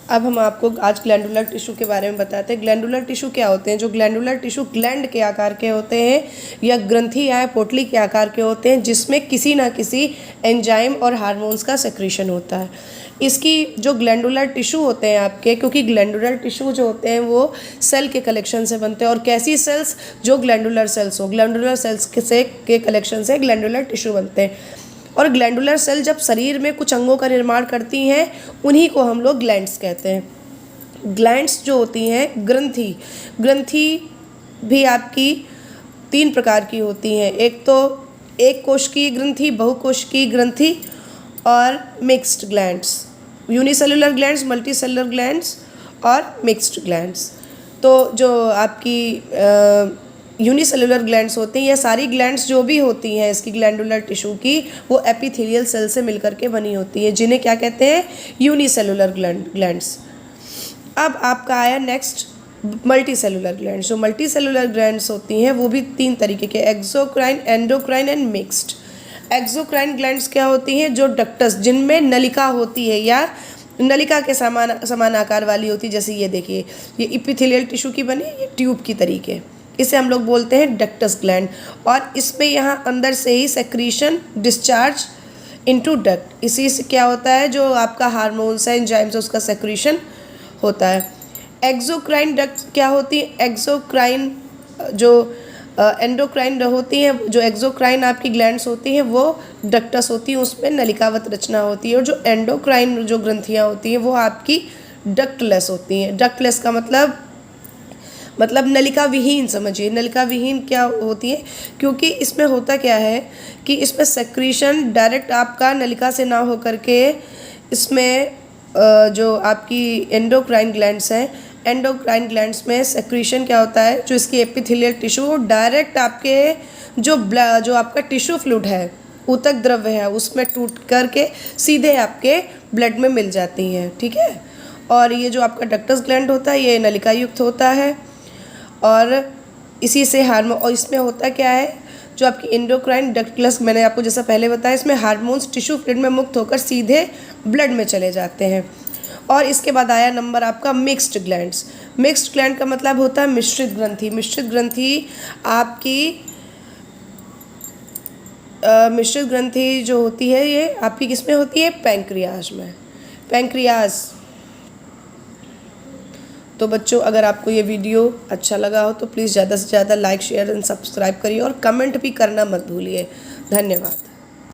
अब हम आपको आज ग्लैंडुलर टिश्यू के बारे में बताते हैं। ग्लैंडुलर टिश्यू क्या होते हैं? जो ग्लैंडुलर टिश्यू ग्लैंड के आकार के होते हैं या ग्रंथि या पोटली के आकार के होते हैं, जिसमें किसी ना किसी एंजाइम और हार्मोन्स का सेक्रीशन होता है। इसकी जो ग्लैंडुलर टिश्यू होते हैं आपके, क्योंकि ग्लैंडुलर टिश्यू जो होते हैं वो सेल के कलेक्शन से बनते हैं, और कैसी सेल्स? जो ग्लैंडुलर सेल्स हो, ग्लैंडुलर सेल्स के कलेक्शन से ग्लैंडुलर टिश्यू बनते हैं। और ग्लैंडुलर सेल जब शरीर में कुछ अंगों का निर्माण करती हैं, उन्हीं को हम लोग ग्लैंड्स कहते हैं। ग्लैंड्स जो होती हैं, ग्रंथि भी आपकी 3 प्रकार की होती हैं। एक तो एक कोशिकीय ग्रंथि, बहुकोशिकीय ग्रंथि और mixed glands, unicellular glands, multicellular glands और मिक्स्ड ग्लैंड्स। तो जो आपकी यूनिसेलुलर ग्लैंड्स होती हैं, या सारी ग्लैंड्स जो भी होती हैं इसकी ग्लैंडुलर टिश्यू की, वो एपिथेलियल सेल से मिलकर के बनी होती है, जिन्हें क्या कहते हैं? Unicellular glands. अब आपका आया नेक्स्ट मल्टीसेलुलर ग्लैंड्स। जो मल्टीसेलुलर ग्लैंड्स होती हैं वो भी 3 तरीके के, exocrine, endocrine and mixed. Exocrine glands क्या होती हैं? जो डक्टस, जिनमें नलिका होती है या नलिका के समान आकार वाली होती है। जैसे ये देखिए, ये एपिथेलियल टिश्यू की बनी, ये ट्यूब की तरीके, इसे हम लोग बोलते हैं डक्टस ग्लैंड। और इसमें यहाँ अंदर से ही सेक्रीशन डिस्चार्ज इनटू डक्ट, इसी से क्या होता है? जो आपका हार्मोन्स है, एंजाइम्स, उसका सेक्रीशन होता है। एक्सोक्राइन डक्ट क्या होती है? एक्सोक्राइन जो एंडोक्राइन होती हैं, जो एक्सोक्राइन आपकी ग्लैंड्स होती हैं वो डक्टस होती हैं, उसमें नलिकावत रचना होती है। और जो एंडोक्राइन जो ग्रंथियाँ होती हैं वो आपकी डक्टलेस होती हैं। डक्टलेस का मतलब नलिका विहीन, समझिए नलिका विहीन क्या होती है, क्योंकि इसमें होता क्या है कि इसमें सेक्रीशन डायरेक्ट आपका नलिका से ना हो करके इसमें जो आपकी एंडोक्राइन ग्लैंड्स हैं, एंडोक्राइन ग्लैंड्स में सेक्रीशन क्या होता है? जो इसकी एपिथेलियल टिश्यू डायरेक्ट आपके जो आपका टिश्यू फ्लूइड है, ऊतक द्रव्य है, उसमें टूट करके सीधे आपके ब्लड में मिल जाती हैं। ठीक है। और ये जो आपका डक्टस ग्लैंड होता है ये नलिका युक्त होता है, और इसी से हार्मोन, और इसमें होता क्या है? जो आपकी एंडोक्राइन डक्टलेस, मैंने आपको जैसा पहले बताया, इसमें हार्मोन्स टिश्यू फ्लूइड में मुक्त होकर सीधे ब्लड में चले जाते हैं। और इसके बाद आया नंबर आपका मिक्स्ड ग्लैंड्स। मिक्स्ड ग्लैंड का मतलब होता है मिश्रित ग्रंथि। मिश्रित ग्रंथि आपकी मिश्रित ग्रंथि जो होती है ये आपकी किसमें होती है? पैंक्रियाज में, पैंक्रियाज। तो बच्चों, अगर आपको ये वीडियो अच्छा लगा हो तो प्लीज़ ज़्यादा से ज़्यादा लाइक, शेयर एंड सब्सक्राइब करिए, और कमेंट भी करना मत भूलिए। धन्यवाद।